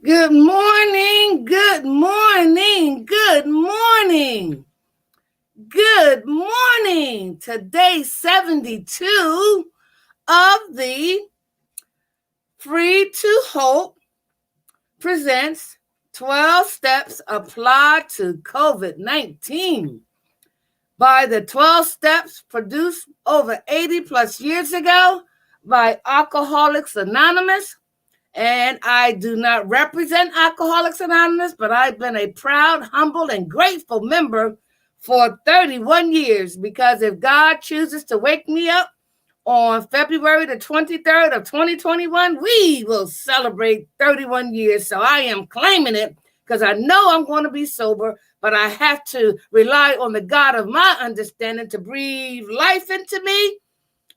Good morning, good morning, good morning, good morning. Today's 72 of the Free to Hope presents 12 steps applied to COVID-19 by the 12 steps produced over 80 plus years ago by Alcoholics Anonymous. And I do not represent Alcoholics Anonymous, but I've been a proud, humble, and grateful member for 31 years, because if God chooses to wake me up on February the 23rd of 2021, we will celebrate 31 years. So I am claiming it because I know I'm going to be sober, but I have to rely on the God of my understanding to breathe life into me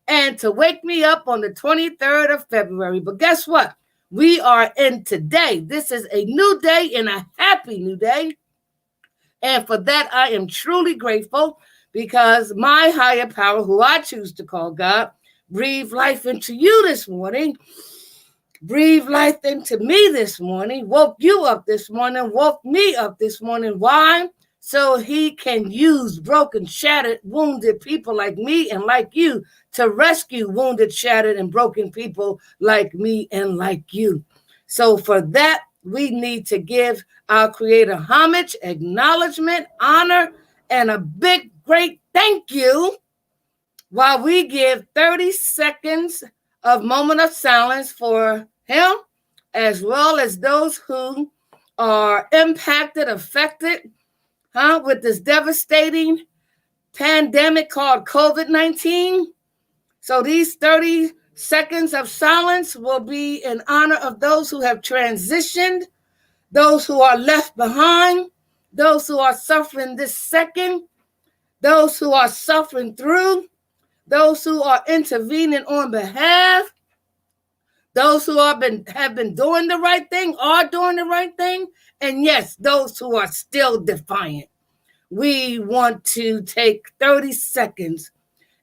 and to wake me up on the 23rd of February. But guess what? We are in today. This is a new day and a happy new day. And for that, I am truly grateful, because my higher power, who I choose to call God, breathed life into you this morning, breathed life into me this morning, woke you up this morning, woke me up this morning. Why? So he can use broken, shattered, wounded people like me and like you to rescue wounded, shattered, and broken people like me and like you. So for that, we need to give our Creator homage, acknowledgement, honor, and a big, great thank you, while we give 30 seconds of moment of silence for him, as well as those who are impacted, affected, with this devastating pandemic called COVID-19. So these 30 seconds of silence will be in honor of those who have transitioned, those who are left behind, those who are suffering this second, those who are suffering through, those who are intervening on behalf, those who have been doing the right thing, are doing the right thing, and yes, those who are still defiant. We want to take 30 seconds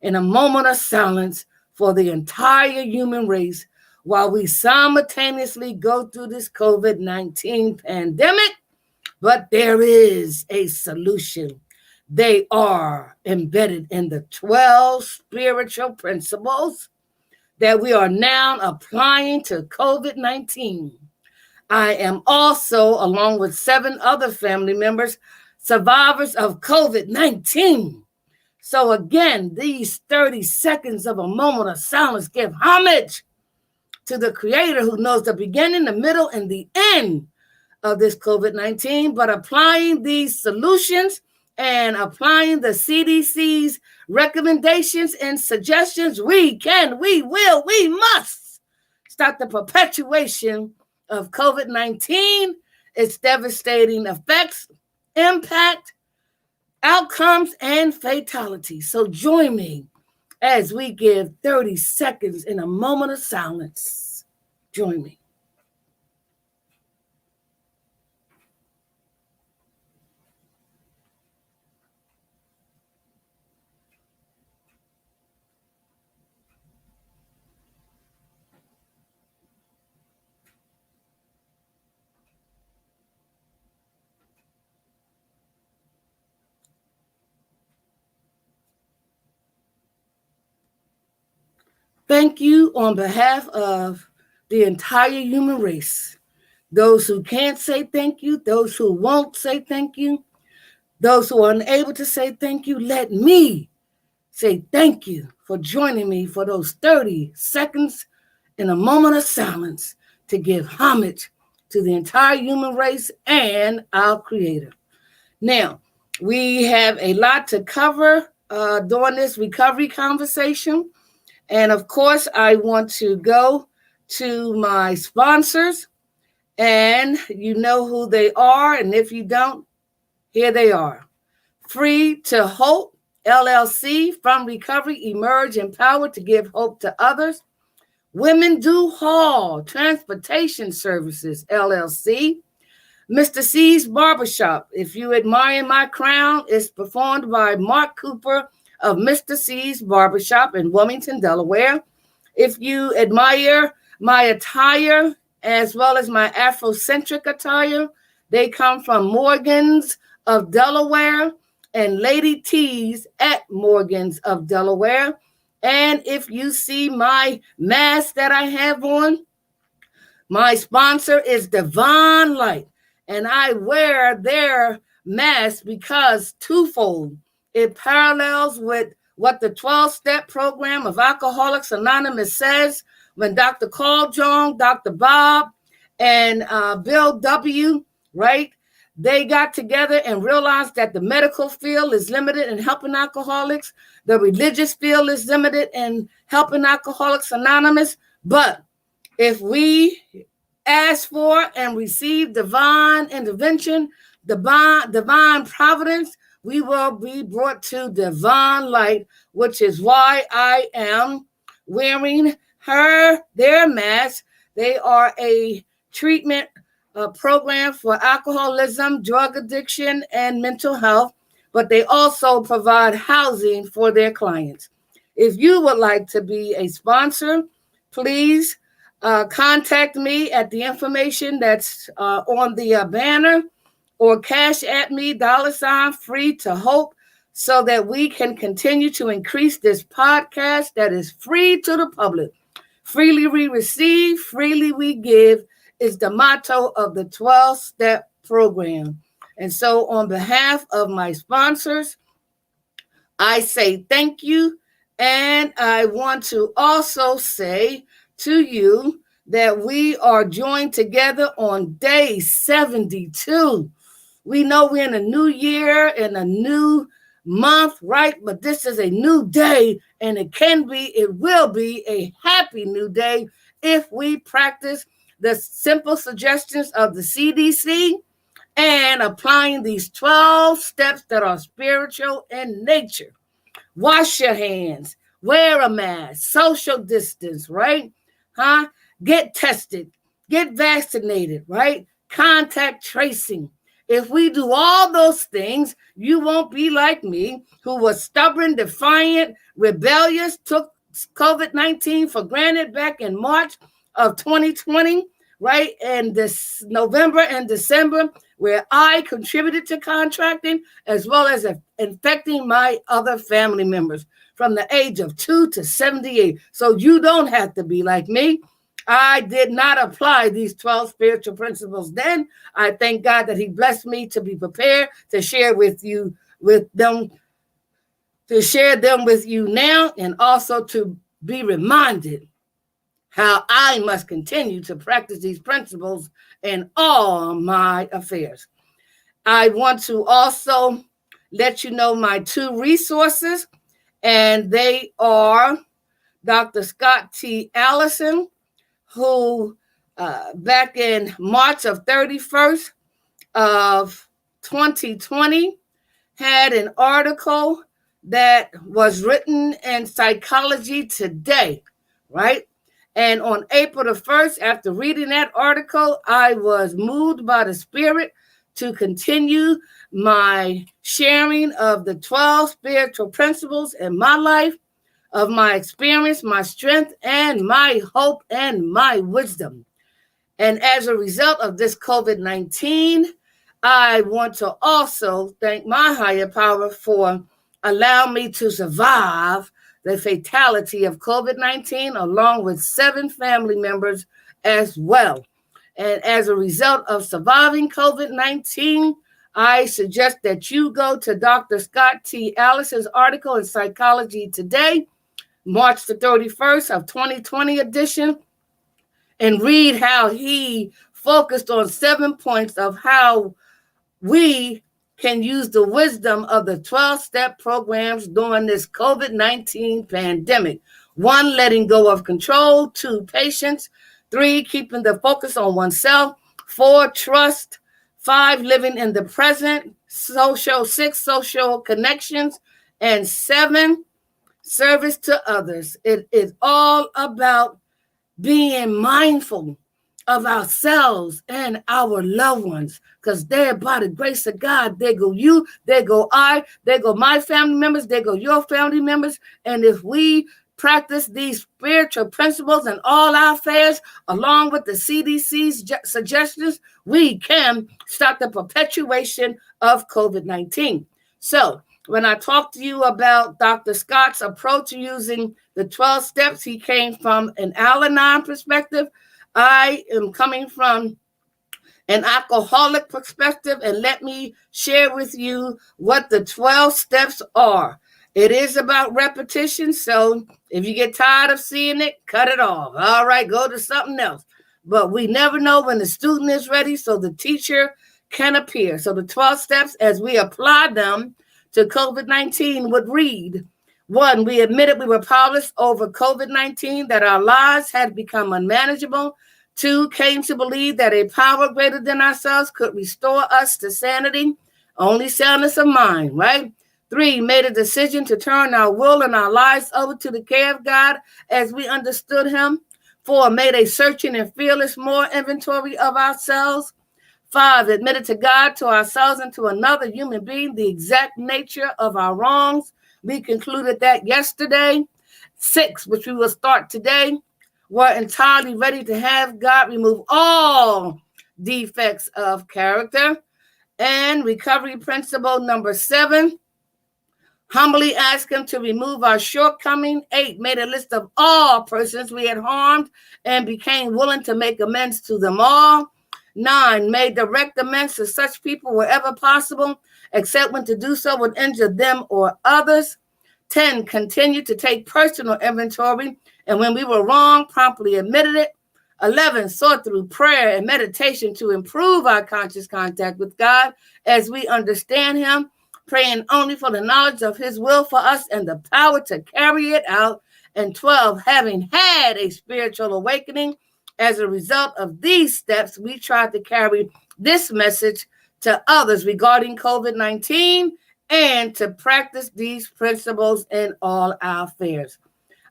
in a moment of silence for the entire human race while we simultaneously go through this COVID-19 pandemic. But there is a solution. They are embedded in the 12 spiritual principles that we are now applying to COVID-19. I am also, along with 7 other family members, survivors of COVID-19. So again, these 30 seconds of a moment of silence give homage to the Creator, who knows the beginning, the middle, and the end of this COVID-19, but applying these solutions and applying the CDC's recommendations and suggestions, we can, we will, we must stop the perpetuation of COVID-19, its devastating effects, impact, outcomes, and fatalities. So join me as we give 30 seconds in a moment of silence. Join me. Thank you on behalf of the entire human race. Those who can't say thank you, those who won't say thank you, those who are unable to say thank you, let me say thank you for joining me for those 30 seconds in a moment of silence to give homage to the entire human race and our Creator. Now, we have a lot to cover during this recovery conversation. And of course, I want to go to my sponsors, and you know who they are. And if you don't, here they are. Free to Hope, LLC, from recovery, emerge, empowered to give hope to others. Women Do Haul, Transportation Services, LLC. Mr. C's Barbershop, If You Admire My Crown, is performed by Mark Cooper of Mr. C's Barbershop in Wilmington, Delaware. If you admire my attire as well as my Afrocentric attire. They come from Morgan's of Delaware and Lady T's at Morgan's of Delaware. And if you see my mask that I have on, my sponsor is Divine Light, and I wear their mask because twofold. It parallels with what the 12-step program of Alcoholics Anonymous says when Dr. Carl Jung, Dr. Bob, and Bill W., right? They got together and realized that the medical field is limited in helping alcoholics. The religious field is limited in helping Alcoholics Anonymous. But if we ask for and receive divine intervention, divine providence, we will be brought to divine light, which is why I am wearing their mask. They are a treatment program for alcoholism, drug addiction, and mental health, but they also provide housing for their clients. If you would like to be a sponsor, please contact me at the information that's on the banner, or cash at me $free to Hope, so that we can continue to increase this podcast that is free to the public. Freely we receive, freely we give is the motto of the 12-step program. And so on behalf of my sponsors, I say thank you. And I want to also say to you that we are joined together on day 72. We know we're in a new year and a new month, right? But this is a new day, and it will be a happy new day if we practice the simple suggestions of the CDC and applying these 12 steps that are spiritual in nature. Wash your hands, wear a mask, social distance, right? Get tested, get vaccinated, right? Contact tracing. If we do all those things, you won't be like me, who was stubborn, defiant, rebellious, took COVID-19 for granted back in March of 2020, right? And this November and December, where I contributed to contracting as well as infecting my other family members from the age of 2 to 78. So you don't have to be like me. I did not apply these 12 spiritual principles then. I thank God that he blessed me to be prepared to share them with you now, and also to be reminded how I must continue to practice these principles in all my affairs. I want to also let you know my two resources, and they are Dr. Scott T. Allison, who back in March of 31st of 2020 had an article that was written in Psychology Today, right? And on April the 1st, after reading that article, I was moved by the Spirit to continue my sharing of the 12 spiritual principles in my life, of my experience, my strength, and my hope, and my wisdom. And as a result of this COVID-19, I want to also thank my higher power for allowing me to survive the fatality of COVID-19, along with 7 family members as well. And as a result of surviving COVID-19, I suggest that you go to Dr. Scott T. Allison's article in Psychology Today, March the 31st of 2020 edition, and read how he focused on 7 points of how we can use the wisdom of the 12-step programs during this COVID-19 pandemic. 1, letting go of control. 2, patience. 3, keeping the focus on oneself. 4, trust. 5, living in the present. 6, social connections. And 7, service to others. It is all about being mindful of ourselves and our loved ones, because there, by the grace of God, there go you, there go I, there go my family members, there go your family members. And if we practice these spiritual principles in all our affairs, along with the CDC's suggestions, we can stop the perpetuation of COVID-19. So, when I talked to you about Dr. Scott's approach to using the 12 steps, he came from an Al-Anon perspective. I am coming from an alcoholic perspective, and let me share with you what the 12 steps are. It is about repetition, so if you get tired of seeing it, cut it off. All right, go to something else. But we never know when the student is ready, so the teacher can appear. So the 12 steps, as we apply them to COVID-19, would read: 1, we admitted we were powerless over COVID-19, that our lives had become unmanageable. 2, came to believe that a power greater than ourselves could restore us to sanity, only soundness of mind, right? 3, made a decision to turn our will and our lives over to the care of God as we understood him. 4, made a searching and fearless more inventory of ourselves. 5, admitted to God, to ourselves, and to another human being the exact nature of our wrongs. We concluded that yesterday. 6, which we will start today, were entirely ready to have God remove all defects of character. And recovery principle number 7, humbly asked him to remove our shortcoming. 8, made a list of all persons we had harmed and became willing to make amends to them all. 9, made direct amends to such people wherever possible, except when to do so would injure them or others. 10, continued to take personal inventory, and when we were wrong, promptly admitted it. 11, sought through prayer and meditation to improve our conscious contact with God as we understand him, praying only for the knowledge of his will for us and the power to carry it out. And 12, having had a spiritual awakening as a result of these steps, we tried to carry this message to others regarding COVID-19 and to practice these principles in all our affairs.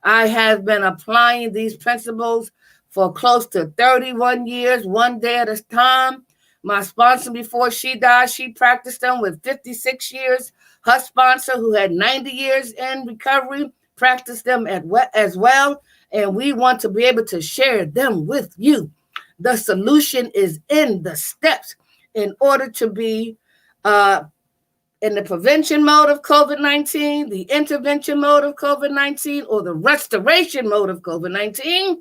I have been applying these principles for close to 31 years, one day at a time. My sponsor, before she died, she practiced them with 56 years. Her sponsor, who had 90 years in recovery, practiced them as well. And we want to be able to share them with you. The solution is in the steps in order to be in the prevention mode of COVID-19, the intervention mode of COVID-19, or the restoration mode of COVID-19.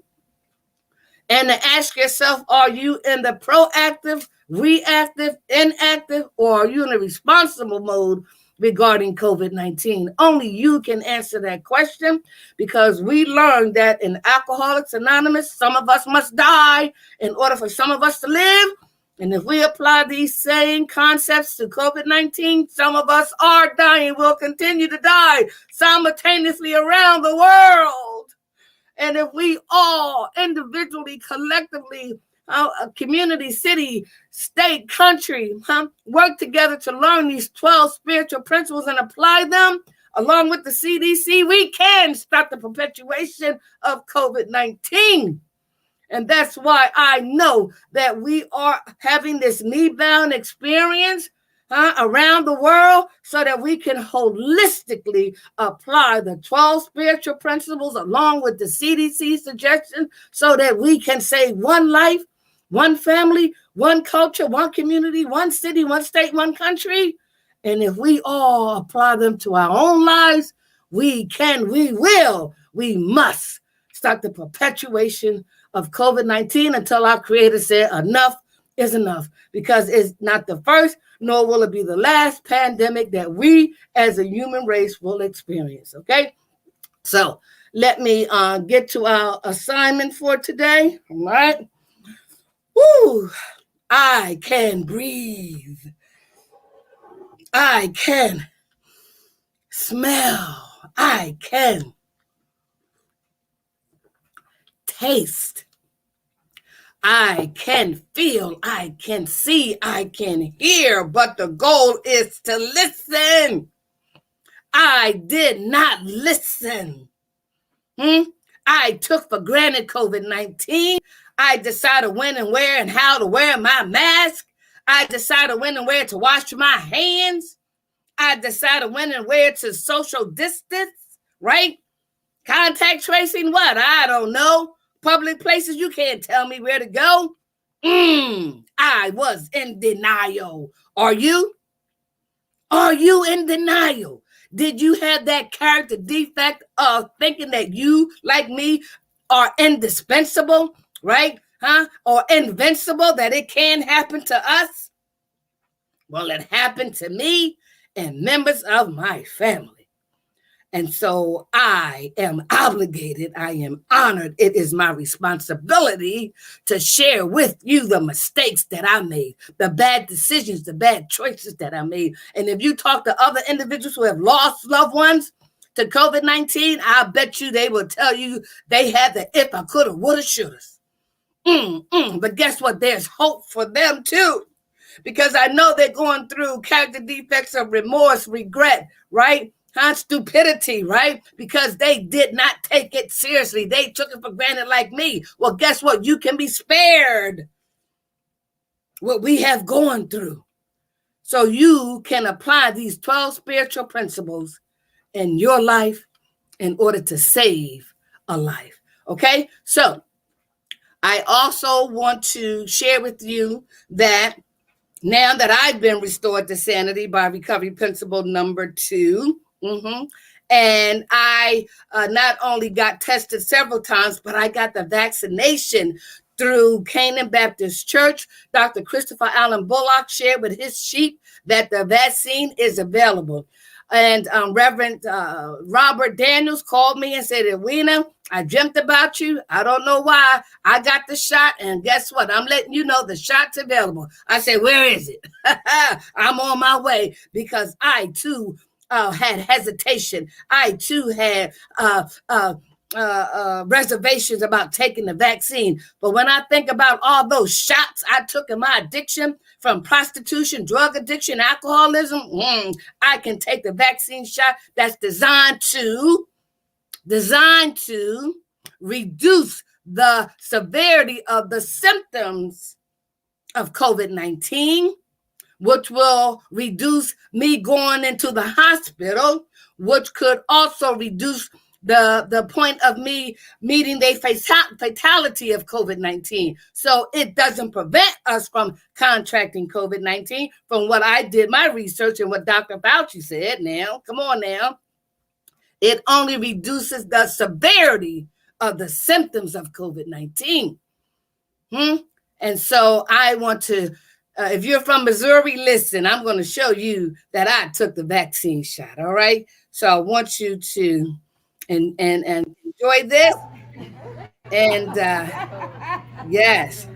And to ask yourself, are you in the proactive, reactive, inactive, or are you in a responsible mode regarding COVID-19? Only you can answer that question, because we learned that in Alcoholics Anonymous, some of us must die in order for some of us to live. And if we apply these same concepts to COVID-19, some of us are dying, will continue to die simultaneously around the world. And if we all individually, collectively, community, city, state, country, work together to learn these 12 spiritual principles and apply them along with the CDC, we can stop the perpetuation of COVID-19. And that's why I know that we are having this knee-bound experience around the world, so that we can holistically apply the 12 spiritual principles along with the CDC suggestions, so that we can save one life, one family, one culture, one community, one city, one state, one country. And if we all apply them to our own lives, we can, we will, we must stop the perpetuation of COVID-19 until our Creator said enough is enough, because it's not the first, nor will it be the last pandemic that we as a human race will experience, okay? So let me get to our assignment for today, all right? Woo! I can breathe. I can smell. I can taste. I can feel, I can see, I can hear, but the goal is to listen. I did not listen. I took for granted COVID-19. I decided when and where and how to wear my mask. I decided when and where to wash my hands. I decided when and where to social distance, right? Contact tracing what? I don't know. Public places, you can't tell me where to go. I was in denial. Are you? Are you in denial? Did you have that character defect of thinking that you, like me, are indispensable, right? Or invincible, that it can happen to us? Well, it happened to me and members of my family. And so I am obligated, I am honored. It is my responsibility to share with you the mistakes that I made, the bad decisions, the bad choices that I made. And if you talk to other individuals who have lost loved ones to COVID-19, I bet you they will tell you they had the if I coulda, woulda, shoulda. But guess what? There's hope for them too. Because I know they're going through character defects of remorse, regret, right? Stupidity, right? Because they did not take it seriously. They took it for granted like me. Well, guess what? You can be spared what we have gone through. So you can apply these 12 spiritual principles in your life in order to save a life. Okay? So I also want to share with you that now that I've been restored to sanity by recovery principle number 2, and I not only got tested several times, but I got the vaccination through Canaan Baptist Church. Dr. Christopher Allen Bullock shared with his sheep that the vaccine is available. And Reverend Robert Daniels called me and said, Edwina, I dreamt about you. I don't know why. I got the shot, and guess what? I'm letting you know the shot's available. I said, where is it? I'm on my way, because I, too, had hesitation. I, too, had reservations about taking the vaccine. But when I think about all those shots I took in my addiction, from prostitution, drug addiction, alcoholism, I can take the vaccine shot that's designed to reduce the severity of the symptoms of COVID-19, which will reduce me going into the hospital, which could also reduce the point of me meeting the fatality of COVID-19. So it doesn't prevent us from contracting COVID-19, from what I did my research and what Dr. F.R.E.E said. Now, come on now. It only reduces the severity of the symptoms of COVID-19. And so I want to, if you're from Missouri, listen, I'm going to show you that I took the vaccine shot, all right? So I want you to and enjoy this. And yes.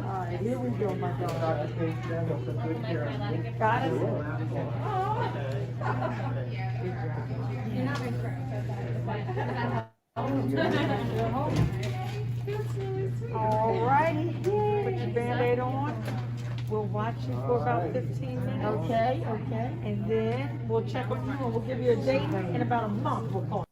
All right, here we go, my daughter. Got it? All righty. Put your Band-Aid on. We'll watch you for about 15 minutes. Okay. And then we'll check on you and we'll give you a date in about a month. We'll call.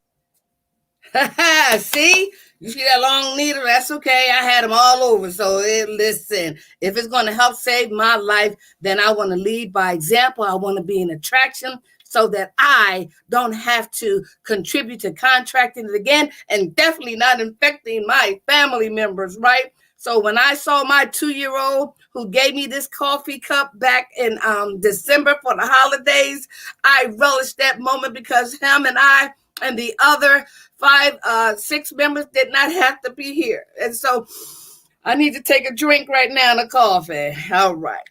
See, you see that long needle? That's okay. I had them all over. So listen, if it's going to help save my life, then I want to lead by example. I want to be an attraction so that I don't have to contribute to contracting it again, and definitely not infecting my family members, right? So when I saw my 2-year-old who gave me this coffee cup back in December for the holidays, I relished that moment, because him and I and the other 6 members did not have to be here. And so I need to take a drink right now in the coffee. All right.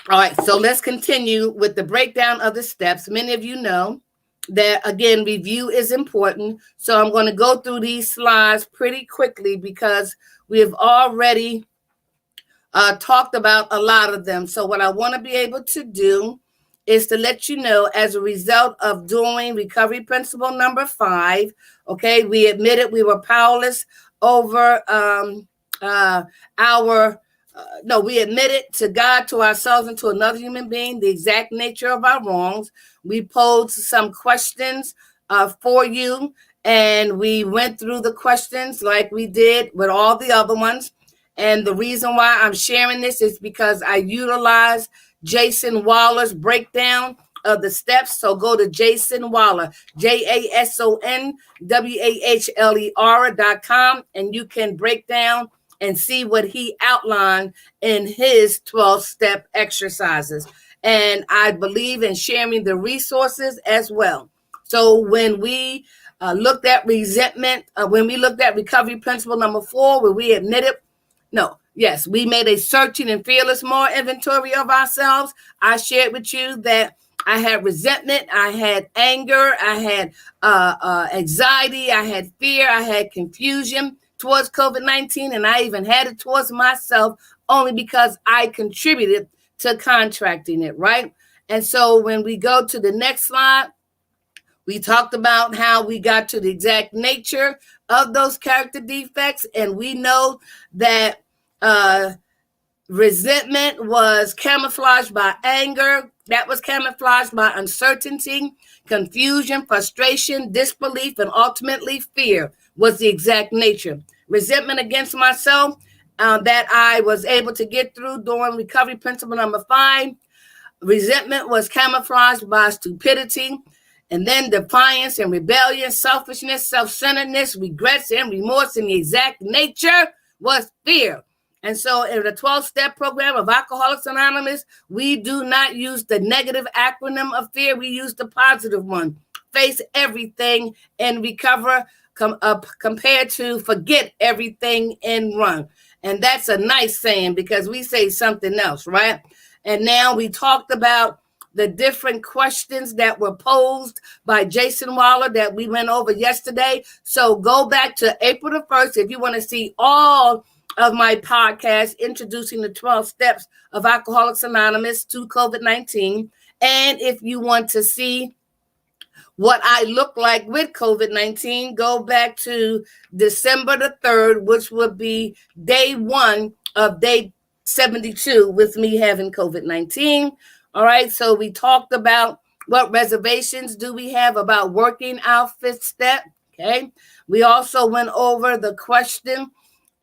All right, so let's continue with the breakdown of the steps. Many of you know that, again, review is important. So I'm going to go through these slides pretty quickly, because we have already talked about a lot of them. So what I want to be able to do is to let you know, as a result of doing recovery principle number 5, okay, we admitted we were powerless over we admitted to God, to ourselves, and to another human being the exact nature of our wrongs. We posed some questions for you, and we went through the questions like we did with all the other ones. And the reason why I'm sharing this is because I utilized Jason Waller's breakdown of the steps. So go to Jason Waller, JASONWAHLER.com, and you can break down and see what he outlined in his 12-step exercises. And I believe in sharing the resources as well. So when we looked at resentment, when we looked at recovery principle number 4, where we admitted, we made a searching and fearless more inventory of ourselves. I shared with you that I had resentment, I had anger, I had anxiety, I had fear, I had confusion towards COVID-19, and I even had it towards myself only because I contributed to contracting it, right? And so when we go to the next slide, we talked about how we got to the exact nature of those character defects, and we know that resentment was camouflaged by anger. That was camouflaged by uncertainty, confusion, frustration, disbelief, and ultimately fear was the exact nature. Resentment against myself that I was able to get through during recovery principle number 5. Resentment was camouflaged by stupidity, and then defiance and rebellion, selfishness, self-centeredness, regrets, and remorse. And the exact nature was fear. And so in the 12-step program of Alcoholics Anonymous, we do not use the negative acronym of fear. We use the positive one. Face everything and recover compared to forget everything and run. And that's a nice saying because we say something else, right? And now we talked about the different questions that were posed by Jason Waller that we went over yesterday. So go back to April the 1st if you want to see all of my podcasts introducing the 12 steps of Alcoholics Anonymous to COVID-19. And if you want to see what I look like with COVID-19, go back to December the 3rd, which would be day 1 of day 72 with me having COVID-19. All right, so we talked about what reservations do we have about working our 5th step, okay? We also went over the question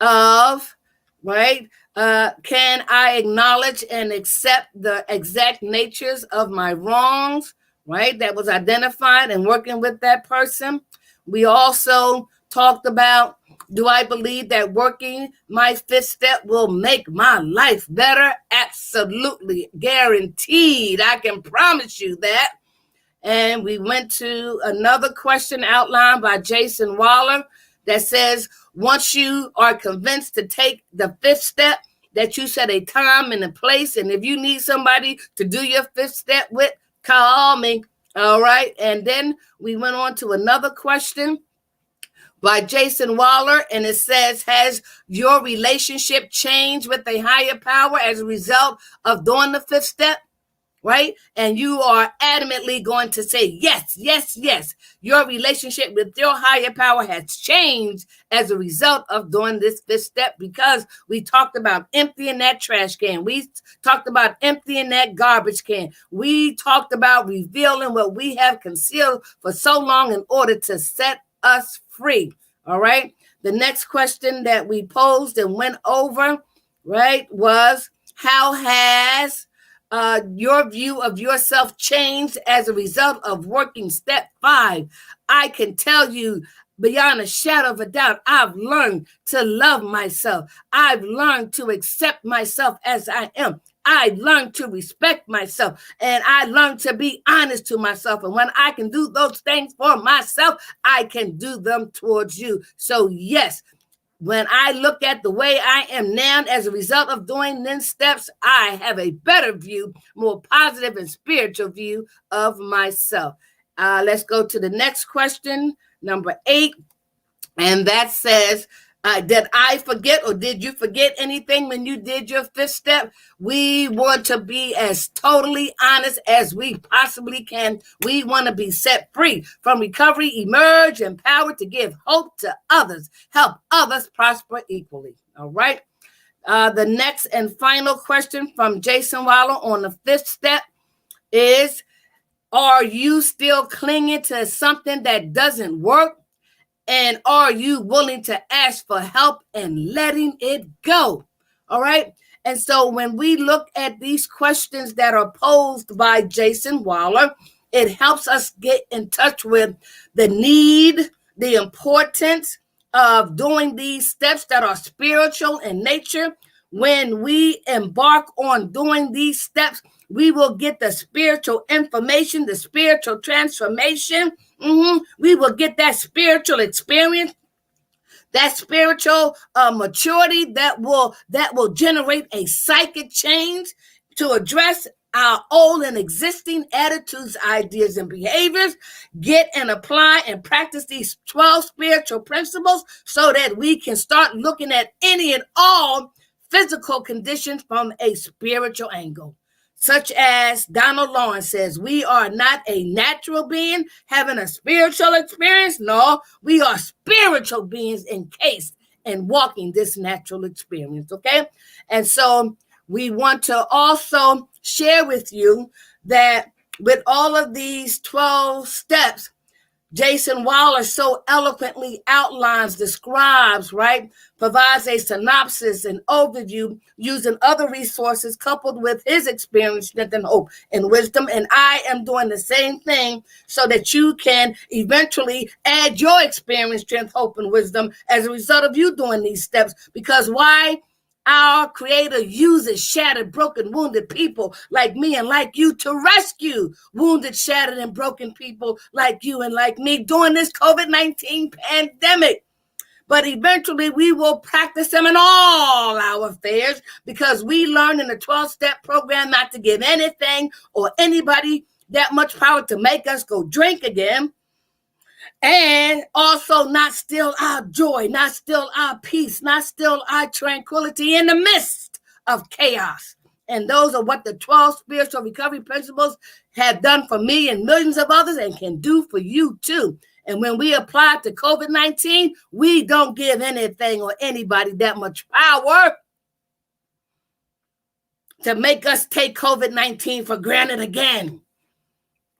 of, right, can I acknowledge and accept the exact natures of my wrongs, right? That was identified and working with that person. We also talked about, do I believe that working my 5th step will make my life better? Absolutely, guaranteed. I can promise you that. And we went to another question outlined by Jason Waller that says, once you are convinced to take the 5th step, that you set a time and a place. And if you need somebody to do your 5th step with, call me. All right. And then we went on to another question by Jason Waller, and it says, has your relationship changed with a higher power as a result of doing the 5th step? Right? And you are adamantly going to say, yes, yes, yes. Your relationship with your higher power has changed as a result of doing this 5th step, because we talked about emptying that trash can. We talked about emptying that garbage can. We talked about revealing what we have concealed for so long in order to set us free. All right. The next question that we posed and went over, right, was, how has your view of yourself changed as a result of working step 5? I can tell you beyond a shadow of a doubt, I've learned to love myself. I've learned to accept myself as I am. I learned to respect myself, and I learned to be honest to myself. And when I can do those things for myself, I can do them towards you. So yes, when I look at the way I am now as a result of doing these steps, I have a better view, more positive and spiritual view of myself. Let's go to the next question, number 8. And that says, did I forget, or did you forget anything when you did your 5th step? We want to be as totally honest as we possibly can. We want to be set free from recovery, emerge empowered to give hope to others, help others prosper equally. All right. The next and final question from Jason Waller on the 5th step is, are you still clinging to something that doesn't work? And are you willing to ask for help and letting it go? All right. And so when we look at these questions that are posed by Jason Waller, it helps us get in touch with the need, the importance of doing these steps that are spiritual in nature. When we embark on doing these steps, we will get the spiritual information, the spiritual transformation. We will get that spiritual experience, that spiritual maturity that will generate a psychic change to address our old and existing attitudes, ideas, and behaviors. Get and apply and practice these 12 spiritual principles so that we can start looking at any and all physical conditions from a spiritual angle. Such as Donald Lawrence says, we are not a natural being having a spiritual experience. No, we are spiritual beings encased and walking this natural experience, okay? And so we want to also share with you that with all of these 12 steps, Jason Waller so eloquently outlines, describes, right? Provides a synopsis and overview using other resources coupled with his experience, strength, and hope and wisdom. And I am doing the same thing so that you can eventually add your experience, strength, hope, and wisdom as a result of you doing these steps. Because why? Our Creator uses shattered, broken, wounded people like me and like you to rescue wounded, shattered, and broken people like you and like me during this COVID-19 pandemic. But eventually we will practice them in all our affairs because we learn in the 12-step program not to give anything or anybody that much power to make us go drink again. And also not steal our joy, not steal our peace, not steal our tranquility in the midst of chaos. And those are what the 12 spiritual recovery principles have done for me and millions of others and can do for you too. And when we apply it to COVID-19, we don't give anything or anybody that much power to make us take COVID-19 for granted again.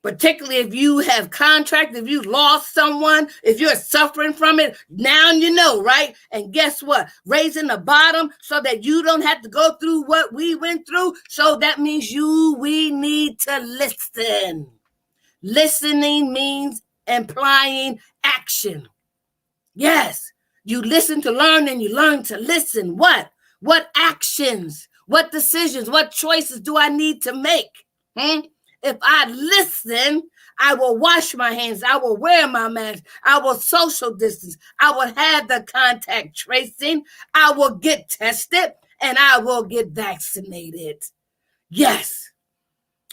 Particularly if you have contracted, if you lost someone, if you're suffering from it, now you know, right? And guess what? Raising the bottom so that you don't have to go through what we went through. So that means we need to listen. Listening means implying action. Yes, you listen to learn and you learn to listen. What? What actions, what decisions, what choices do I need to make? If I listen, I will wash my hands. I will wear my mask. I will social distance. I will have the contact tracing. I will get tested and I will get vaccinated. Yes.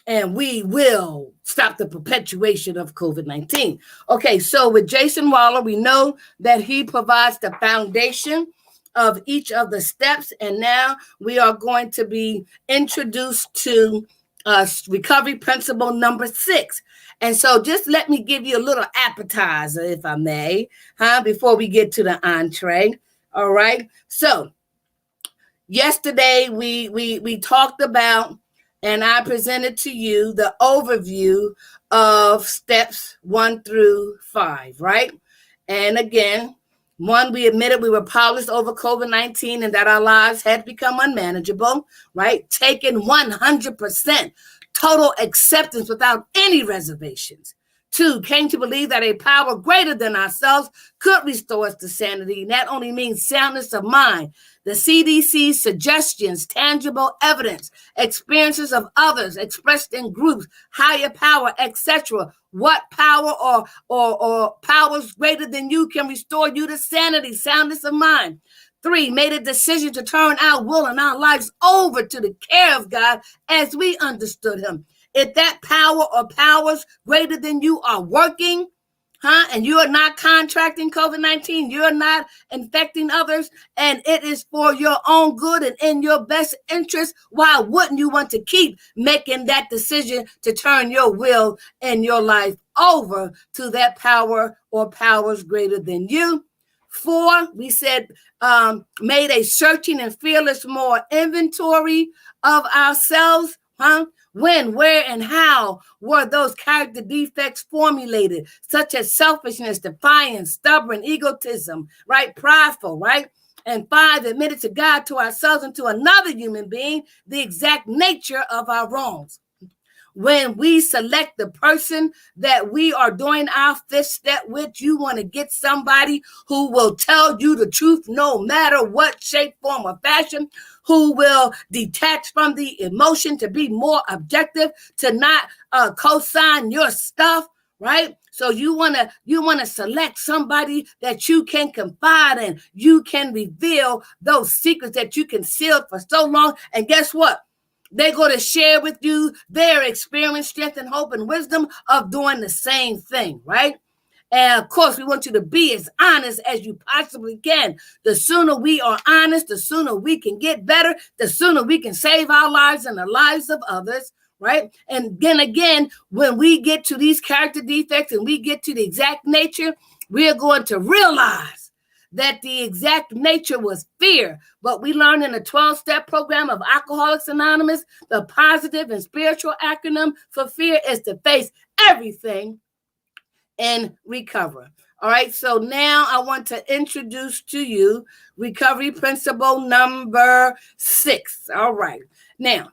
And we will stop the perpetuation of COVID-19. Okay, so with Jason Waller, we know that he provides the foundation of each of the steps. And now we are going to be introduced to recovery principle number 6. And so just let me give you a little appetizer, if I may, before we get to the entree. All right. So yesterday we talked about, and I presented to you the overview of steps 1 through 5, right? And again, 1, we admitted we were powerless over COVID-19 and that our lives had become unmanageable, right? Taking 100% total acceptance without any reservations. 2, came to believe that a power greater than ourselves could restore us to sanity. And that only means soundness of mind. The CDC's suggestions, tangible evidence, experiences of others expressed in groups, higher power, etc. What power or powers greater than you can restore you to sanity, soundness of mind? 3, made a decision to turn our will and our lives over to the care of God as we understood him. If that power or powers greater than you are working, and you are not contracting COVID-19, you're not infecting others, and it is for your own good and in your best interest, why wouldn't you want to keep making that decision to turn your will and your life over to that power or powers greater than you? 4, we said, made a searching and fearless more inventory of ourselves, When, where, and how were those character defects formulated, such as selfishness, defiance, stubborn, egotism, right? Prideful, right? And 5, admitted to God, to ourselves, and to another human being the exact nature of our wrongs. When we select the person that we are doing our 5th step with, you want to get somebody who will tell you the truth no matter what shape, form, or fashion, who will detach from the emotion to be more objective, to not co-sign your stuff, right? So you want to select somebody that you can confide in. You can reveal those secrets that you concealed for so long. And guess what? They're going to share with you their experience, strength, and hope and wisdom of doing the same thing, right? And of course, we want you to be as honest as you possibly can. The sooner we are honest, the sooner we can get better, the sooner we can save our lives and the lives of others, right? And then again, when we get to these character defects and we get to the exact nature, we're going to realize that the exact nature was fear. But we learned in the 12-step program of Alcoholics Anonymous, the positive and spiritual acronym for fear is to face everything and recover. All right, so now I want to introduce to you recovery principle number 6. All right, now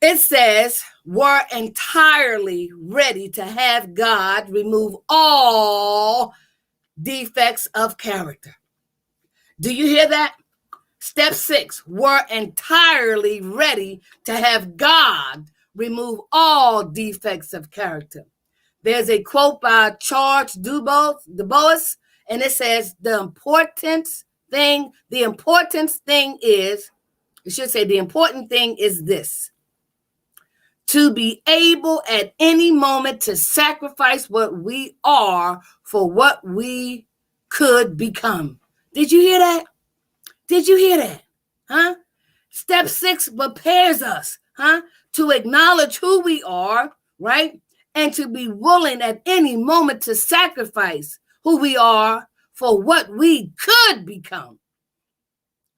it says we're entirely ready to have God remove all defects of character. Do you hear that? Step 6, we're entirely ready to have God remove all defects of character. There's a quote by Charles Dubois, and it says, the important thing is this: to be able at any moment to sacrifice what we are for what we could become. Did you hear that? Did you hear that? Huh? Step 6 prepares us, to acknowledge who we are, right? And to be willing at any moment to sacrifice who we are for what we could become.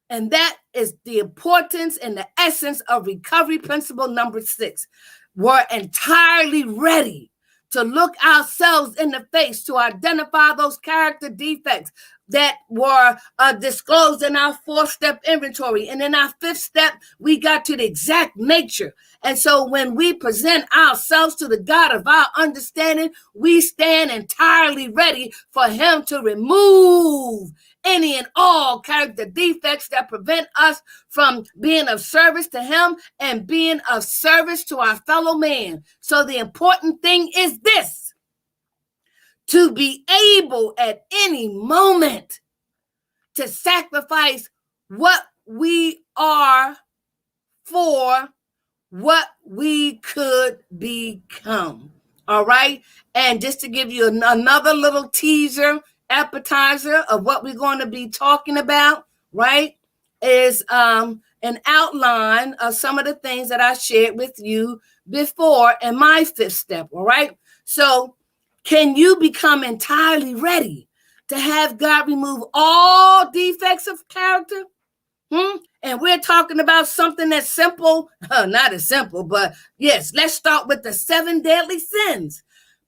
And that is the importance and the essence of recovery principle number 6. We're entirely ready to look ourselves in the face, to identify those character defects that were disclosed in our 4th-step inventory. And in our 5th step, we got to the exact nature. And so when we present ourselves to the God of our understanding, we stand entirely ready for him to remove any and all character defects that prevent us from being of service to him and being of service to our fellow man. So the important thing is this: to be able at any moment to sacrifice what we are for what we could become. All right. And just to give you another little teaser, appetizer of what we're going to be talking about, right, is an outline of some of the things that I shared with you before in my 5th step. All right. So can you become entirely ready to have God remove all defects of character? And we're talking about something that's simple, not as simple, but yes, let's start with the 7 deadly sins: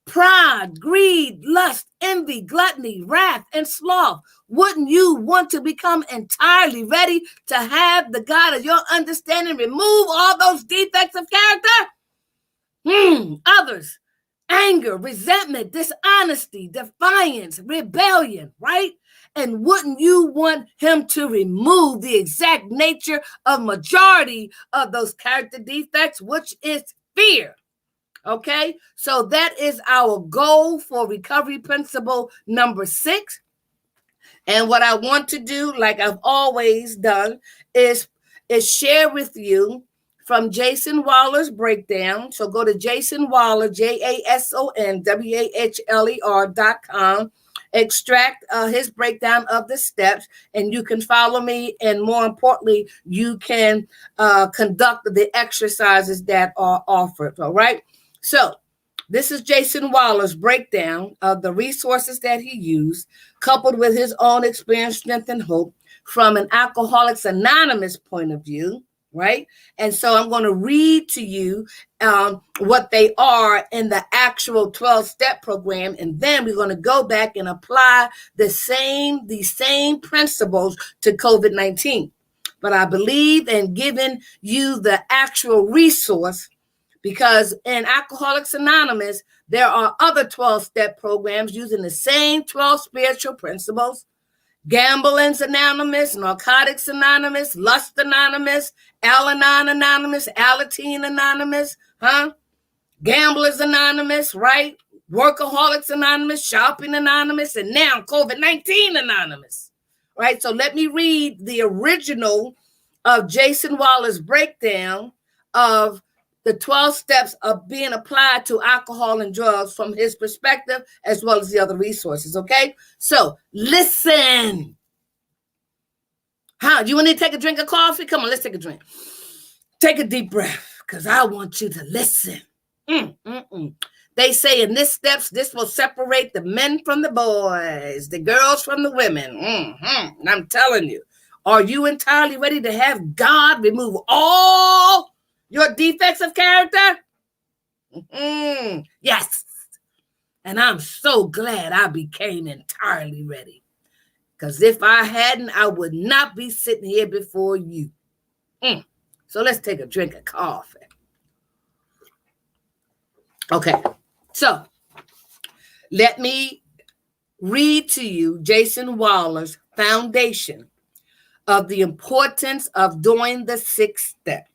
pride, greed, lust, envy, gluttony, wrath, and sloth. Wouldn't you want to become entirely ready to have the God of your understanding remove all those defects of character? Others: anger, resentment, dishonesty, defiance, rebellion, right? And wouldn't you want him to remove the exact nature of majority of those character defects, which is fear? Okay, so that is our goal for recovery principle number 6. And what I want to do, like I've always done, is share with you from Jason Waller's breakdown. So go to Jason Waller, JASONWAHLER.com, extract his breakdown of the steps, and you can follow me. And more importantly, you can conduct the exercises that are offered. All right. So this is Jason Waller's breakdown of the resources that he used, coupled with his own experience, strength, and hope from an Alcoholics Anonymous point of view, right? And so I'm going to read to you what they are in the actual 12-step program, and then we're going to go back and apply these same principles to COVID-19. But I believe in giving you the actual resource, because in Alcoholics Anonymous, there are other 12-step programs using the same 12 spiritual principles. Gambling's Anonymous, Narcotics Anonymous, Lust Anonymous, Al-Anon Anonymous, Alateen Anonymous, Gamblers Anonymous, right? Workaholics Anonymous, Shopping Anonymous, and now COVID-19 Anonymous, right? So let me read the original of Jason Waller's breakdown of the 12 steps of being applied to alcohol and drugs from his perspective, as well as the other resources, okay? So listen. Do you want to take a drink of coffee? Come on, let's take a drink. Take a deep breath, because I want you to listen. They say in this steps, this will separate the men from the boys, the girls from the women. I'm telling you, are you entirely ready to have God remove all your defects of character? Yes. And I'm so glad I became entirely ready. Because if I hadn't, I would not be sitting here before you. So let's take a drink of coffee. Okay, so let me read to you Jason Waller's foundation of the importance of doing the 6th step.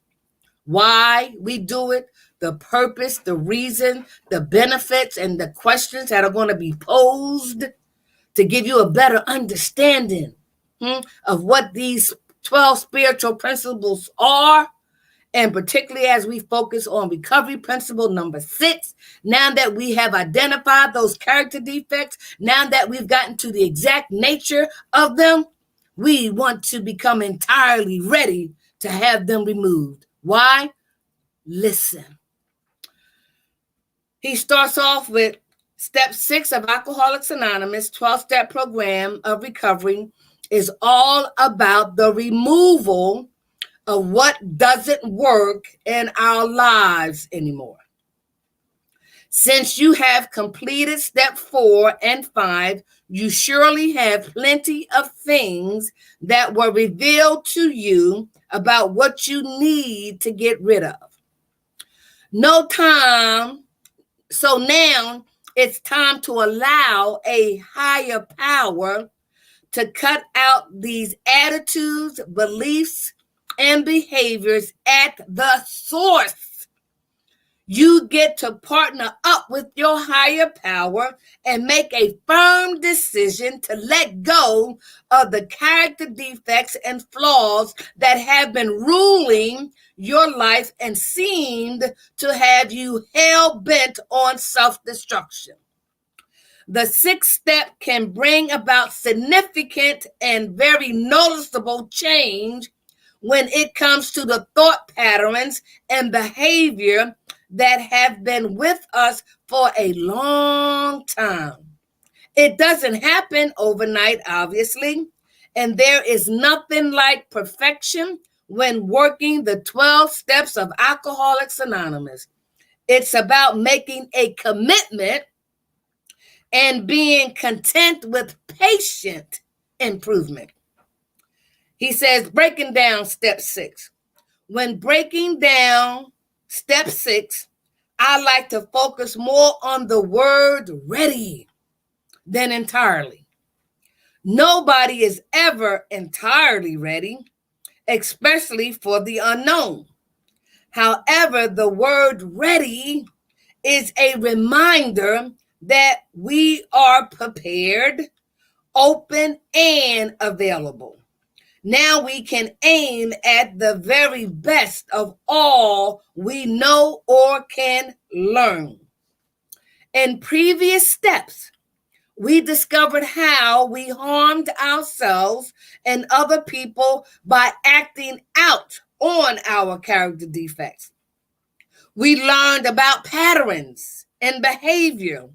Why we do it, the purpose, the reason, the benefits, and the questions that are going to be posed to give you a better understanding of what these 12 spiritual principles are. And particularly as we focus on recovery principle number 6, now that we have identified those character defects, now that we've gotten to the exact nature of them, we want to become entirely ready to have them removed. Why? Listen. He starts off with step 6 of Alcoholics Anonymous, 12-step program of recovery, is all about the removal of what doesn't work in our lives anymore. Since you have completed step 4 and 5, you surely have plenty of things that were revealed to you about what you need to get rid of. So now it's time to allow a higher power to cut out these attitudes, beliefs, and behaviors at the source. You get to partner up with your higher power and make a firm decision to let go of the character defects and flaws that have been ruling your life and seemed to have you hell-bent on self-destruction. The 6th step can bring about significant and very noticeable change when it comes to the thought patterns and behavior that have been with us for a long time. It doesn't happen overnight, obviously, and there is nothing like perfection when working the 12 steps of Alcoholics Anonymous. It's about making a commitment and being content with patient improvement. He says, breaking down step 6. When breaking down step 6, I like to focus more on the word ready than entirely. Nobody is ever entirely ready, especially for the unknown. However, the word ready is a reminder that we are prepared, open, and available. Now we can aim at the very best of all we know or can learn. In previous steps, we discovered how we harmed ourselves and other people by acting out on our character defects. We learned about patterns and behavior,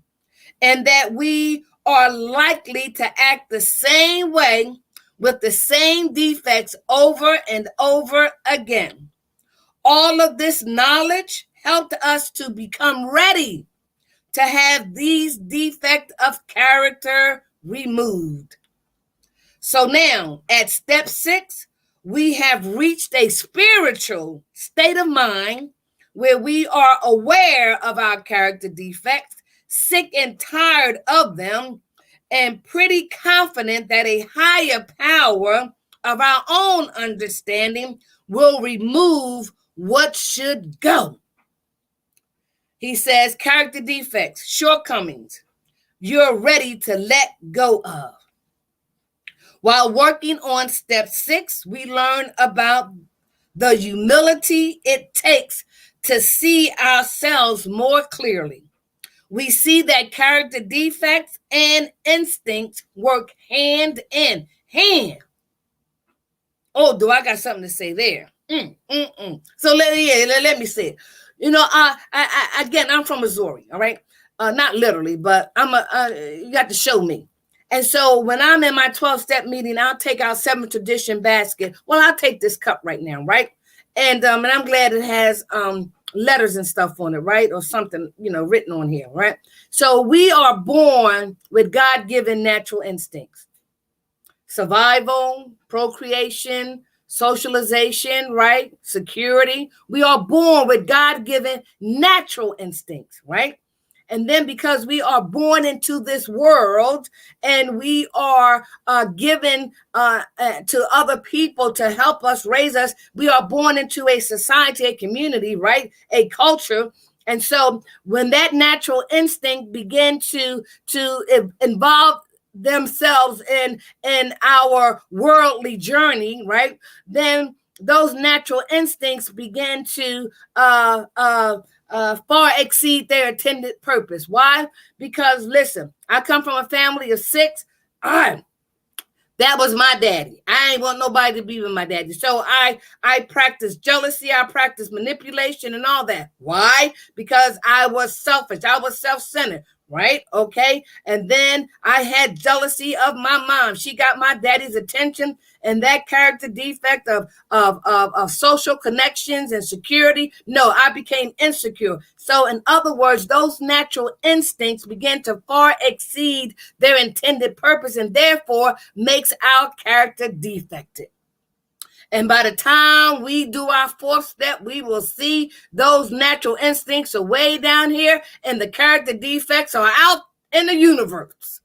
and that we are likely to act the same way with the same defects over and over again. All of this knowledge helped us to become ready to have these defects of character removed. So now, at step 6, we have reached a spiritual state of mind where we are aware of our character defects, sick and tired of them, and pretty confident that a higher power of our own understanding will remove what should go. He says, character defects, shortcomings, you're ready to let go of. While working on step 6, we learn about the humility it takes to see ourselves more clearly. We see that character defects and instincts work hand in hand. Oh, do I got something to say there? So let me say it. You know, again, I'm from Missouri, all right? Not literally, but you got to show me. And so when I'm in my 12-step meeting, I'll take out 7th tradition basket. Well, I'll take this cup right now, right? And I'm glad it has letters and stuff on it, right? Or something, written on here, right? So we are born with God-given natural instincts. Survival, procreation, socialization, right? Security. We are born with God-given natural instincts, right? And then because we are born into this world and we are given to other people to help us, raise us, we are born into a society, a community, right? A culture. And so when that natural instinct began to involve themselves in our worldly journey, right? Then those natural instincts begin to far exceed their intended purpose. Why? Because listen, I come from a family of 6. That was my daddy. I ain't want nobody to be with my daddy. So I practice jealousy. I practice manipulation and all that. Why? Because I was selfish. I was self-centered. Right? Okay. And then I had jealousy of my mom. She got my daddy's attention, and that character defect of social connections and security. No, I became insecure. So in other words, those natural instincts began to far exceed their intended purpose and therefore makes our character defective. And by the time we do our 4th step, we will see those natural instincts are way down here and the character defects are out in the universe.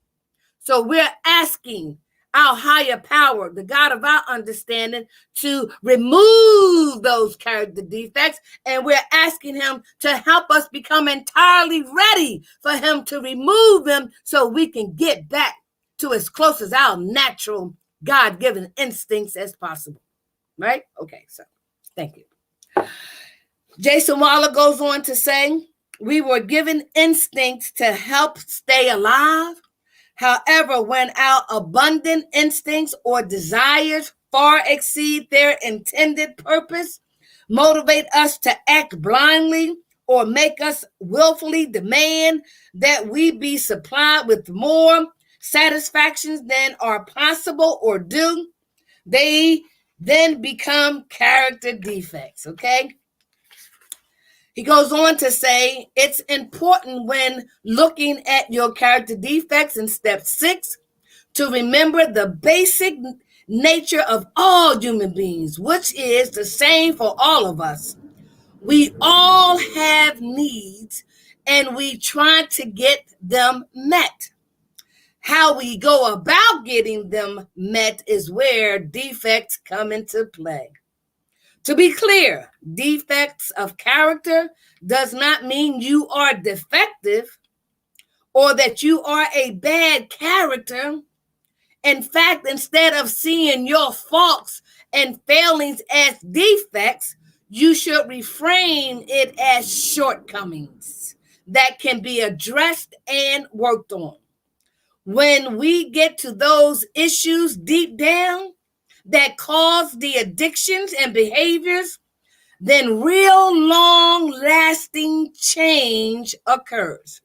So we're asking our higher power, the God of our understanding, to remove those character defects. And we're asking him to help us become entirely ready for him to remove them so we can get back to as close as our natural God-given instincts as possible. Right? Okay, so thank you. Jason Waller goes on to say, we were given instincts to help stay alive. However, when our abundant instincts or desires far exceed their intended purpose, motivate us to act blindly, or make us willfully demand that we be supplied with more satisfactions than are possible or due, they then become character defects, okay? He goes on to say, it's important when looking at your character defects in step 6 to remember the basic nature of all human beings, which is the same for all of us. We all have needs and we try to get them met. How we go about getting them met is where defects come into play. To be clear, defects of character does not mean you are defective or that you are a bad character. In fact, instead of seeing your faults and failings as defects, you should reframe it as shortcomings that can be addressed and worked on. When we get to those issues deep down that cause the addictions and behaviors, then real long-lasting change occurs.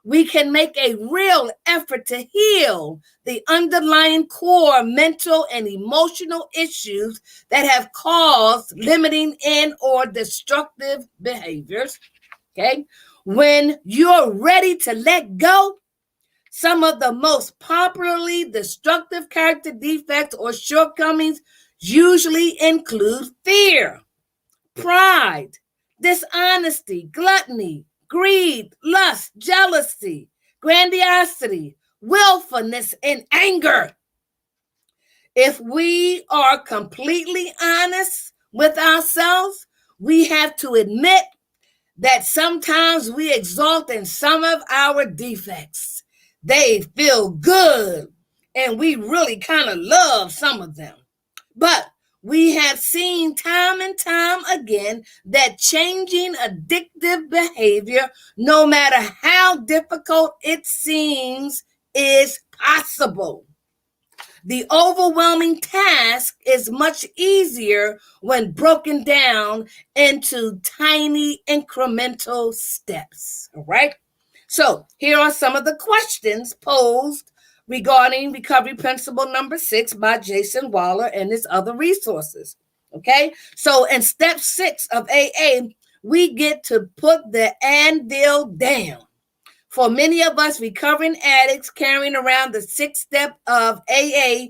we can make a real effort to heal the underlying core mental and emotional issues that have caused limiting and or destructive behaviors. Okay. When you're ready to let go, some of the most popularly destructive character defects or shortcomings usually include fear, pride, dishonesty, gluttony, greed, lust, jealousy, grandiosity, willfulness, and anger. If we are completely honest with ourselves, we have to admit that sometimes we exalt in some of our defects. They feel good, and we really kind of love some of them. But we have seen time and time again that changing addictive behavior, no matter how difficult it seems, is possible. The overwhelming task is much easier when broken down into tiny incremental steps. All right. So here are some of the questions posed regarding recovery principle number 6 by Jason Waller and his other resources. Okay. So in step 6 of AA, we get to put the anvil down. For many of us recovering addicts carrying around the 6th step of AA,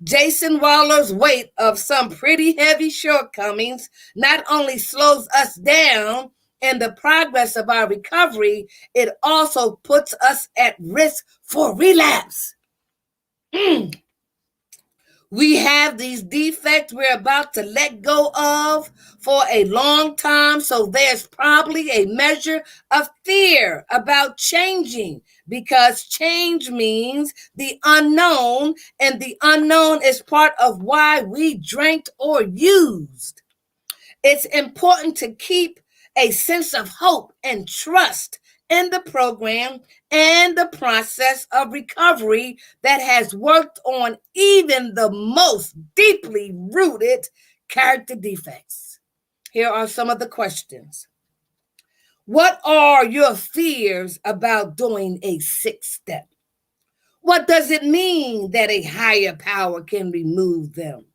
Jason Waller's weight of some pretty heavy shortcomings not only slows us down in the progress of our recovery, it also puts us at risk for relapse. We have these defects we're about to let go of for a long time, so there's probably a measure of fear about changing because change means the unknown, and the unknown is part of why we drank or used. It's important to keep a sense of hope and trust in the program and the process of recovery that has worked on even the most deeply rooted character defects. Here are some of the questions. What are your fears about doing a 6th step? What does it mean that a higher power can remove them?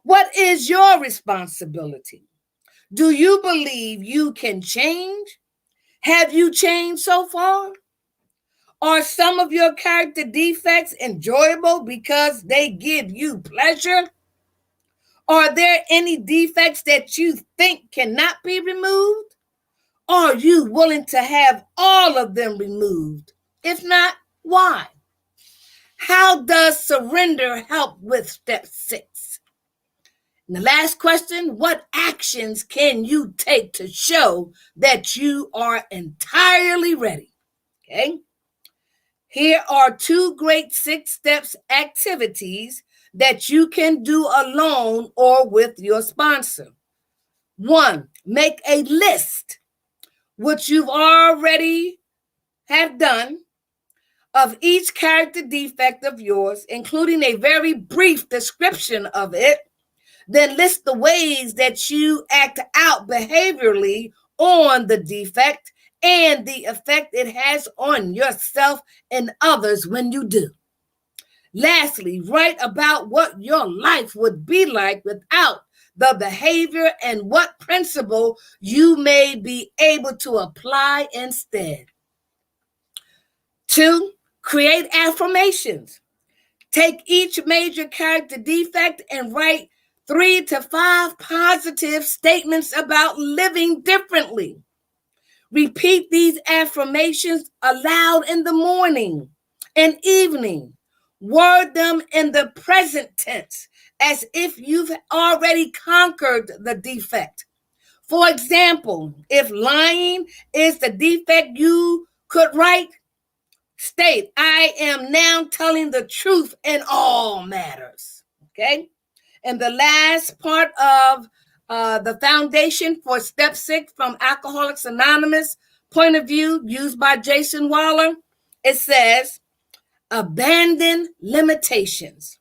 What is your responsibility? Do you believe you can change? Have you changed so far? Are some of your character defects enjoyable because they give you pleasure? Are there any defects that you think cannot be removed? Are you willing to have all of them removed? If not, why? How does surrender help with step 6? And the last question, what actions can you take to show that you are entirely ready? Okay. Here are 2 great 6 steps activities that you can do alone or with your sponsor. 1, make a list, which you've already have done, of each character defect of yours, including a very brief description of it. Then list the ways that you act out behaviorally on the defect and the effect it has on yourself and others when you do. Lastly, write about what your life would be like without the behavior and what principle you may be able to apply instead. 2, create affirmations. Take each major character defect and write 3 to 5 positive statements about living differently. Repeat these affirmations aloud in the morning and evening. Word them in the present tense as if you've already conquered the defect. For example, if lying is the defect you could write, state, I am now telling the truth in all matters. Okay? And the last part of the foundation for step 6 from Alcoholics Anonymous point of view used by Jason Waller, it says, abandon limitations.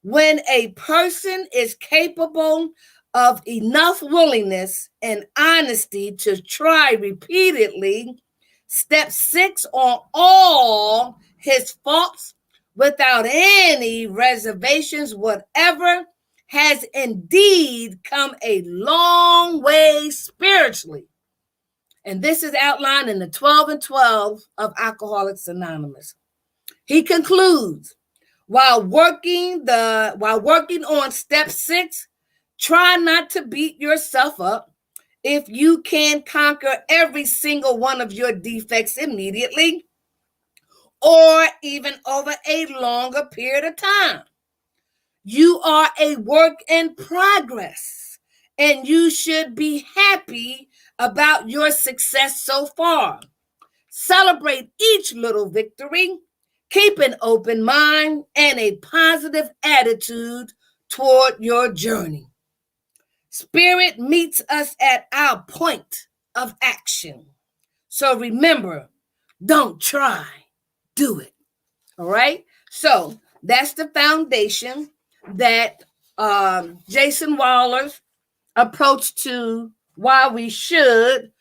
When a person is capable of enough willingness and honesty to try repeatedly, Step 6, on all his faults without any reservations whatever, has indeed come a long way spiritually. And this is outlined in the 12 and 12 of Alcoholics Anonymous. He concludes, while working on step 6, try not to beat yourself up if you can conquer every single one of your defects immediately or even over a longer period of time. You are a work in progress, and you should be happy about your success so far. Celebrate each little victory. Keep an open mind and a positive attitude toward your journey. Spirit meets us at our point of action. So remember, don't try, do it. All right? So that's the foundation that Jason Waller's approach to why we should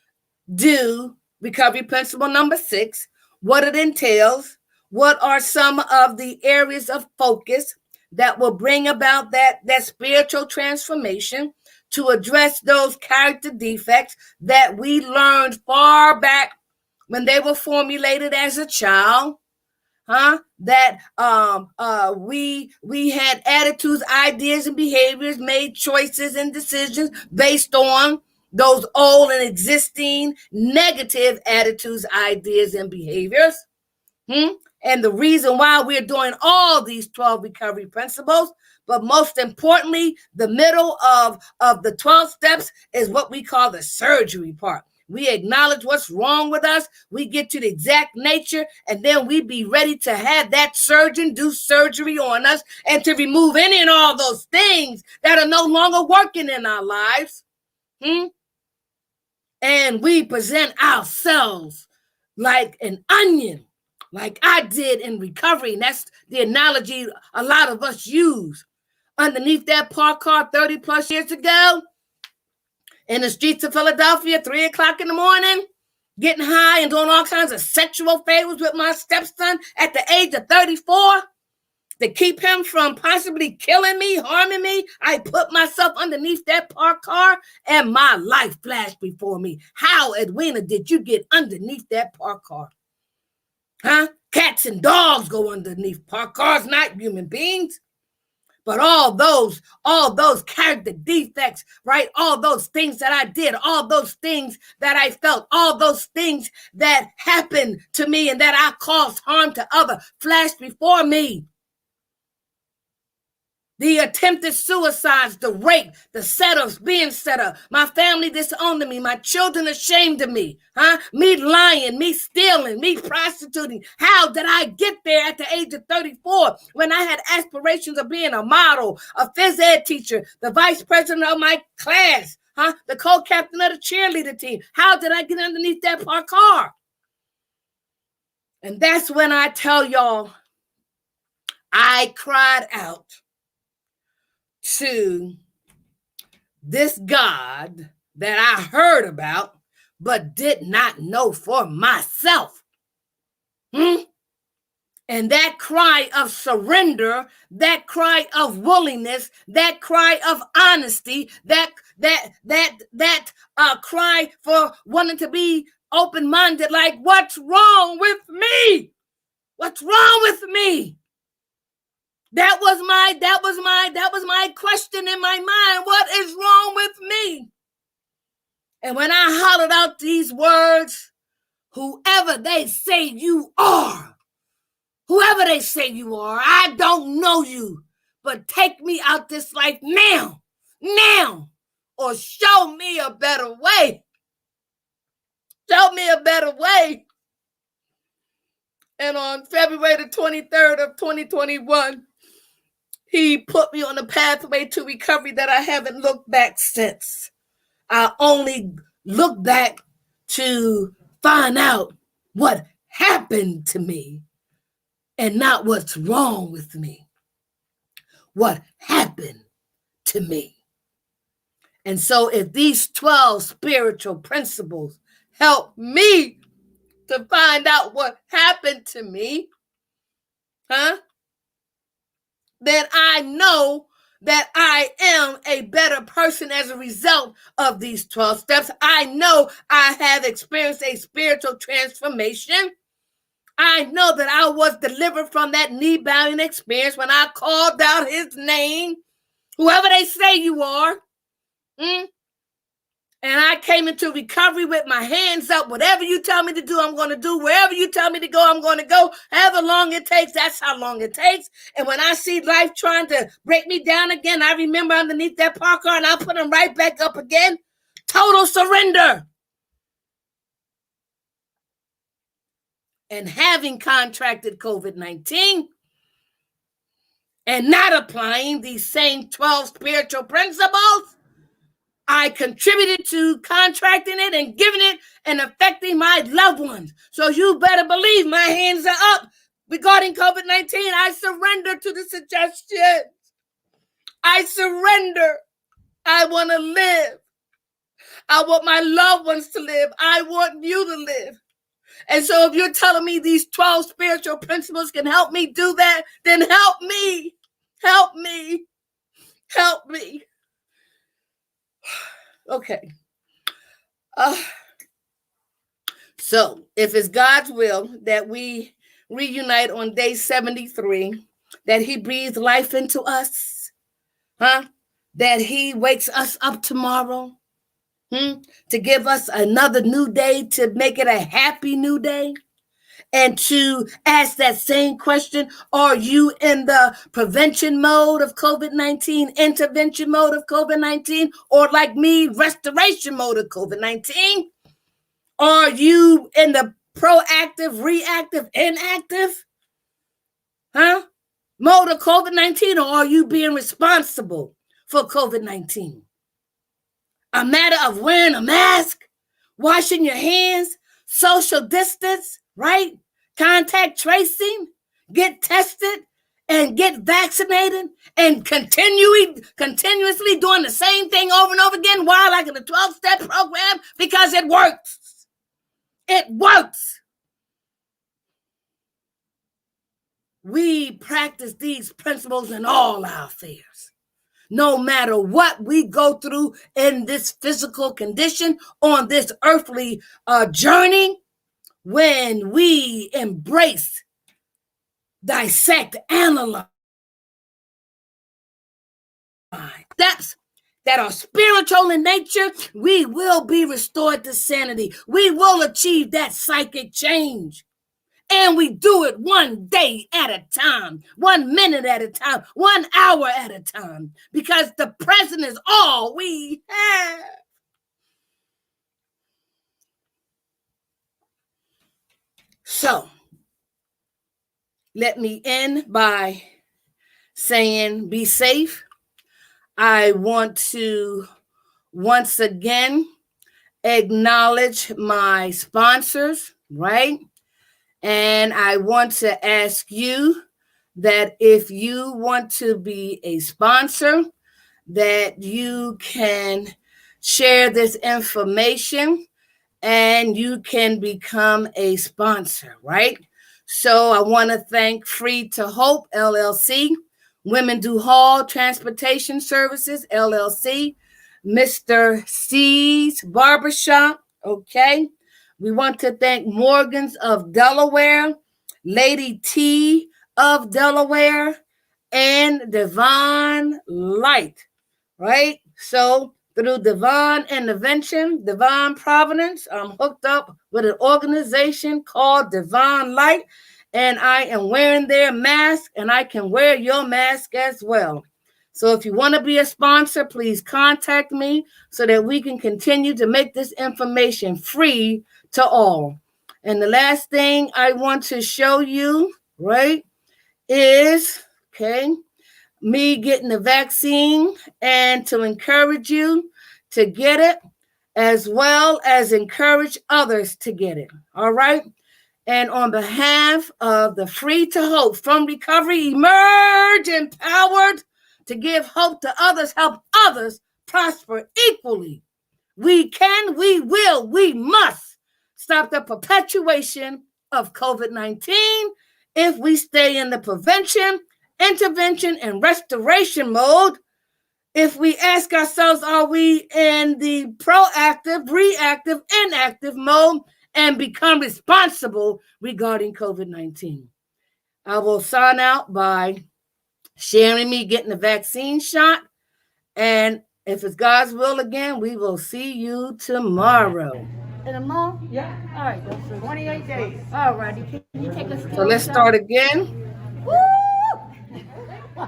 do recovery principle number 6, what it entails, what are some of the areas of focus that will bring about that spiritual transformation to address those character defects that we learned far back when they were formulated as a child. That we had attitudes, ideas, and behaviors, made choices and decisions based on those old and existing negative attitudes, ideas, and behaviors. And the reason why we're doing all these 12 recovery principles, but most importantly, the middle of the 12 steps is what we call the surgery part. We acknowledge what's wrong with us. We get to the exact nature, and then we be ready to have that surgeon do surgery on us and to remove any and all those things that are no longer working in our lives. And we present ourselves like an onion, like I did in recovery. And that's the analogy a lot of us use. Underneath that parked car 30 plus years ago, in the streets of Philadelphia, 3 o'clock in the morning, getting high and doing all kinds of sexual favors with my stepson at the age of 34 to keep him from possibly killing me, harming me. I put myself underneath that parked car and my life flashed before me. How, Edwina, did you get underneath that parked car? Cats and dogs go underneath parked cars, not human beings. But all those character defects, right? All those things that I did, all those things that I felt, all those things that happened to me and that I caused harm to others flashed before me. The attempted suicides, the rape, the setups being set up, my family disowning me, my children ashamed of me, me lying, me stealing, me prostituting. How did I get there at the age of 34 when I had aspirations of being a model, a phys ed teacher, the vice president of my class, the co-captain of the cheerleader team? How did I get underneath that parked car? And that's when I tell y'all, I cried out to this God that I heard about but did not know for myself. And that cry of surrender, that cry of willingness, that cry of honesty, that cry for wanting to be open-minded, like, what's wrong with me? What's wrong with me? That was my question in my mind. What is wrong with me? And when I hollered out these words, whoever they say you are, I don't know you, but take me out this life now, or show me a better way. Show me a better way. And on February the 23rd of 2021, he put me on a pathway to recovery that I haven't looked back since. I only look back to find out what happened to me and not what's wrong with me. What happened to me. And so if these 12 spiritual principles help me to find out what happened to me, then I know that I am a better person as a result of these 12 steps. I know I have experienced a spiritual transformation. I know that I was delivered from that knee-bowing experience when I called out his name, whoever they say you are. And I came into recovery with my hands up. Whatever you tell me to do, I'm going to do. Wherever you tell me to go, I'm going to go. However long it takes, that's how long it takes. And when I see life trying to break me down again, I remember underneath that park car and I'll put them right back up again. Total surrender. And having contracted COVID-19 and not applying these same 12 spiritual principles, I contributed to contracting it and giving it and affecting my loved ones. So you better believe my hands are up regarding COVID-19. I surrender to the suggestions. I surrender. I want to live. I want my loved ones to live. I want you to live. And so if you're telling me these 12 spiritual principles can help me do that, then help me. Help me. Help me. Okay. So if it's God's will that we reunite on day 73, that he breathes life into us, that he wakes us up tomorrow, to give us another new day, to make it a happy new day, and to ask that same question, are you in the prevention mode of COVID-19, intervention mode of COVID-19, or like me, restoration mode of COVID-19? Are you in the proactive, reactive, inactive, mode of COVID-19, or are you being responsible for COVID-19? A matter of wearing a mask, washing your hands, social distance, right? Contact tracing, get tested and get vaccinated, and continuously doing the same thing over and over again. Why? Like in the 12-step program? Because it works. It works. We practice these principles in all our affairs. No matter what we go through in this physical condition, on this earthly journey, when we embrace, dissect, analyze steps that are spiritual in nature, we will be restored to sanity. We will achieve that psychic change. And we do it one day at a time, 1 minute at a time, 1 hour at a time, because the present is all we have. So, let me end by saying be safe. I want to once again acknowledge my sponsors, right? And I want to ask you that if you want to be a sponsor, that you can share this information and you can become a sponsor, right? So I want to thank Free to Hope, LLC, Women Do Haul Transportation Services, LLC, Mr. C's Barbershop, okay? We want to thank Morgan's of Delaware, Lady T of Delaware, and Divine Light, right? So through divine intervention, divine providence, I'm hooked up with an organization called Divine Light, and I am wearing their mask, and I can wear your mask as well. So if you want to be a sponsor, please contact me so that we can continue to make this information free to all. And the last thing I want to show you, right, is, okay, me getting the vaccine and to encourage you to get it, as well as encourage others to get it, all right? And on behalf of the Free to Hope from Recovery, emerge empowered to give hope to others, help others prosper equally. We can, we will, we must stop the perpetuation of COVID-19 if we stay in the prevention, intervention, and restoration mode. If we ask ourselves, are we in the proactive, reactive, inactive mode, and become responsible regarding COVID-19? I will sign out by sharing me getting the vaccine shot. And if it's God's will again, we will see you tomorrow. In a month? Yeah. All right, that's 28 days. All righty. Can you take a still So let's start again. Woo! All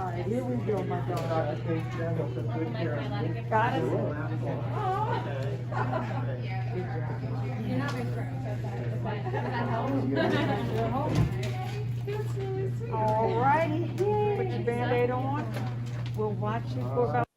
right, here we go, my daughter. Got it? All righty. Put your Band-Aid on. We'll watch you for about